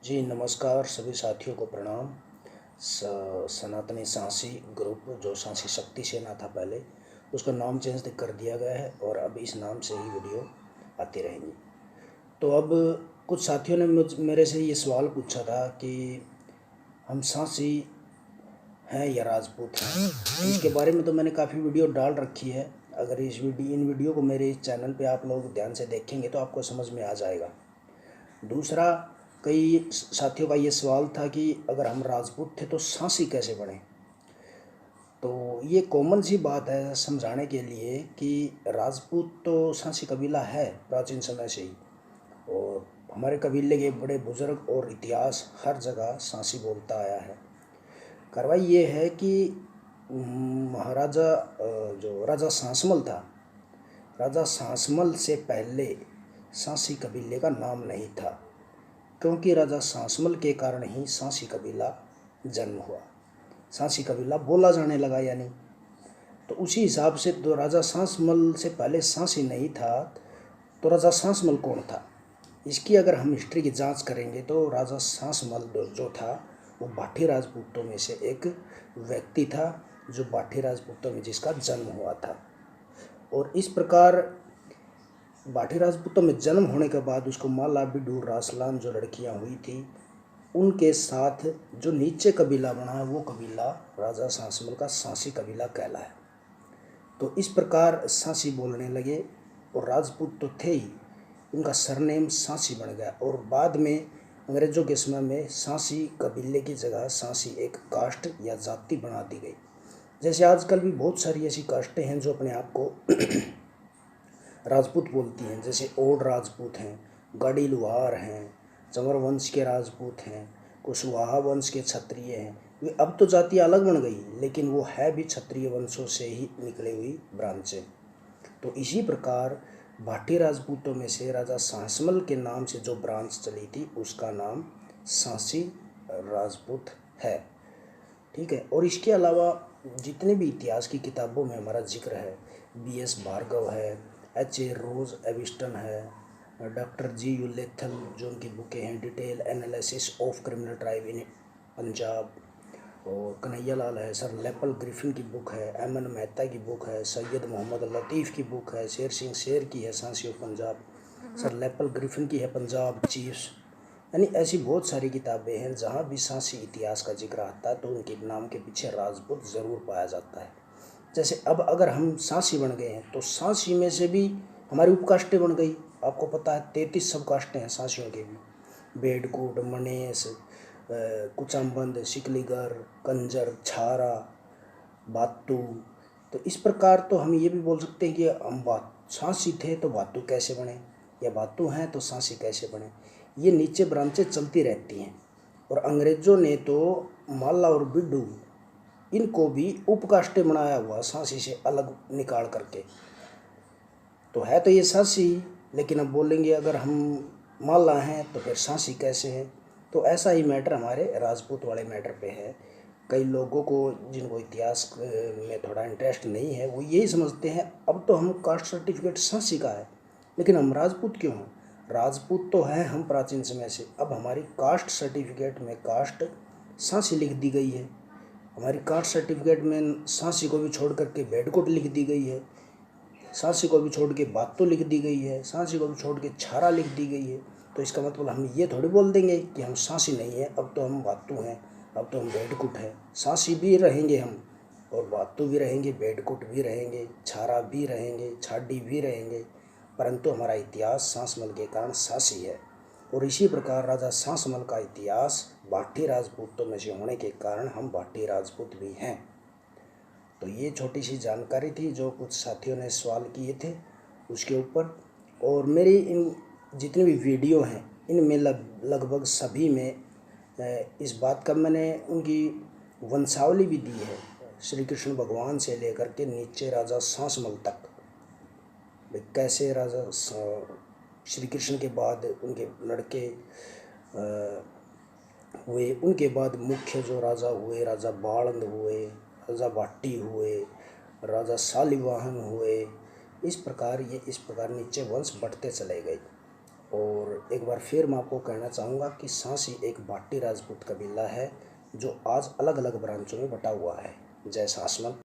जी नमस्कार, सभी साथियों को प्रणाम। सनातनी सांसी ग्रुप जो सांसी शक्ति सेना था पहले, उसका नाम चेंज कर दिया गया है और अब इस नाम से ही वीडियो आती रहेंगी। तो अब कुछ साथियों ने मेरे से ये सवाल पूछा था कि हम सांसी हैं या राजपूत हैं। तो इसके बारे में तो मैंने काफ़ी वीडियो डाल रखी है। अगर इन वीडियो को मेरे इस चैनल पे आप लोग ध्यान से देखेंगे तो आपको समझ में आ जाएगा। दूसरा, कई साथियों का ये सवाल था कि अगर हम राजपूत थे तो सांसी कैसे बने। तो ये कॉमन सी बात है समझाने के लिए कि राजपूत तो सांसी कबीला है प्राचीन समय से ही, और हमारे कबीले के बड़े बुजुर्ग और इतिहास हर जगह सांसी बोलता आया है। कार्रवाई ये है कि महाराजा जो राजा सांसमल था, राजा सांसमल से पहले सांसी कबीले का नाम नहीं था, क्योंकि राजा सांसमल के कारण ही सांसी कबीला जन्म हुआ, सांसी कबीला बोला जाने लगा। यानी तो उसी हिसाब से तो राजा सांसमल से पहले सांसी नहीं था, तो राजा सांसमल कौन था। इसकी अगर हम हिस्ट्री की जांच करेंगे तो राजा सांसमल जो था वो भाटी राजपूतों में से एक व्यक्ति था, जो भाटी राजपूतों में जिसका जन्म हुआ था। और इस प्रकार भाटी राजपूतों में जन्म होने के बाद उसको माला बिडूर रासलान जो लड़कियां हुई थी, उनके साथ जो नीचे कबीला बना है वो कबीला राजा सांसमल का सांसी कबीला कहलाया। तो इस प्रकार सांसी बोलने लगे, और राजपूत तो थे ही, उनका सरनेम सांसी बन गया। और बाद में अंग्रेज़ों के समय में सांसी कबीले की जगह सांसी एक कास्ट या जाति बना दी गई। जैसे आजकल भी बहुत सारी ऐसी कास्टें हैं जो अपने आप को राजपूत बोलती हैं, जैसे ओड राजपूत हैं, गढ़ी लुहार हैं, चंवर वंश के राजपूत हैं, कुशवाहा वंश के क्षत्रिय हैं। वे अब तो जाति अलग बन गई, लेकिन वो है भी क्षत्रिय वंशों से ही निकली हुई ब्रांचें। तो इसी प्रकार भाटी राजपूतों में से राजा सांसमल के नाम से जो ब्रांच चली थी उसका नाम सांसी राजपूत है। ठीक है। और इसके अलावा जितने भी इतिहास की किताबों में हमारा जिक्र है, BS भार्गव है, HA रोज एविस्टन है, डॉक्टर GU लेथल जो उनकी बुकें हैं, detail analysis of criminal tribe in Punjab, और कन्हैया लाल है, सर लेपल ग्रिफिन की बुक है, MN मेहता की बुक है, सैयद मोहम्मद लतीफ़ की बुक है, शेर सिंह शेर की है Sansi of Punjab, sir Lepel Griffin की है पंजाब चीफ्स। यानी ऐसी बहुत सारी किताबें हैं जहाँ भी सांसी इतिहास का जिक्र आता है तो उनके नाम के पीछे राजपूत ज़रूर पाया जाता है। जैसे अब अगर हम सांसी बन गए हैं तो सांसी में से भी हमारी उपकास्टें बन गई। आपको पता है 33 सब कास्टें हैं सांसियों के भी, बेडकूट, मनेस, कुचाम्बंद, शिकलीगर, कंजर, छारा, बातू। तो इस प्रकार तो हम ये भी बोल सकते हैं कि हम बात सांसी थे तो बातू कैसे बने, या बातू हैं तो सांसी कैसे बने। ये नीचे ब्रांचें चलती रहती हैं। और अंग्रेज़ों ने तो माला और बिड्डू इनको भी उपकाष्टे बनाया हुआ सांसी से अलग निकाल करके। तो है तो ये सांसी, लेकिन अब बोलेंगे अगर हम माला हैं तो फिर सांसी कैसे हैं। तो ऐसा ही मैटर हमारे राजपूत वाले मैटर पे है। कई लोगों को जिनको इतिहास में थोड़ा इंटरेस्ट नहीं है वो यही समझते हैं अब तो हम कास्ट सर्टिफिकेट सांसी का है, लेकिन हम राजपूत क्यों हैं। राजपूत तो हैं हम प्राचीन समय से, अब हमारी कास्ट सर्टिफिकेट में कास्ट सांसी लिख दी गई है। हमारी कास्ट सर्टिफिकेट में सांसी को भी छोड़ करके बेडकोट लिख दी गई है, सांसी को भी छोड़ के बातों लिख दी गई है, सांसी को भी छोड़ के छारा लिख दी गई है। तो इसका मतलब हम ये थोड़ी बोल देंगे कि हम सांसी नहीं हैं, अब तो हम बातू हैं, अब तो हम बेडकुट हैं। सांसी भी रहेंगे हम, और बातू भी रहेंगे, बेडकुट भी रहेंगे, छारा भी रहेंगे, छाडी भी रहेंगे, परंतु हमारा इतिहास सांसमल के कारण सांसी है। और इसी प्रकार राजा सांसमल का इतिहास भाटी राजपूतों में से होने के कारण हम भाटी राजपूत भी हैं। तो ये छोटी सी जानकारी थी जो कुछ साथियों ने सवाल किए थे उसके ऊपर। और मेरी इन जितनी भी वीडियो हैं इनमें लगभग सभी में इस बात का मैंने उनकी वंशावली भी दी है, श्री कृष्ण भगवान से लेकर के नीचे राजा सांसमल तक। कैसे राजा श्री कृष्ण के बाद उनके लड़के हुए, उनके बाद मुख्य जो राजा हुए, राजा बाणंद हुए, राजा भाटी हुए, राजा शालिवाहन हुए। इस प्रकार नीचे वंश बढ़ते चले गए। और एक बार फिर मैं आपको कहना चाहूँगा कि सांसी एक भाटी राजपूत कबीला है जो आज अलग अलग ब्रांचों में बटा हुआ है। जय सासमल।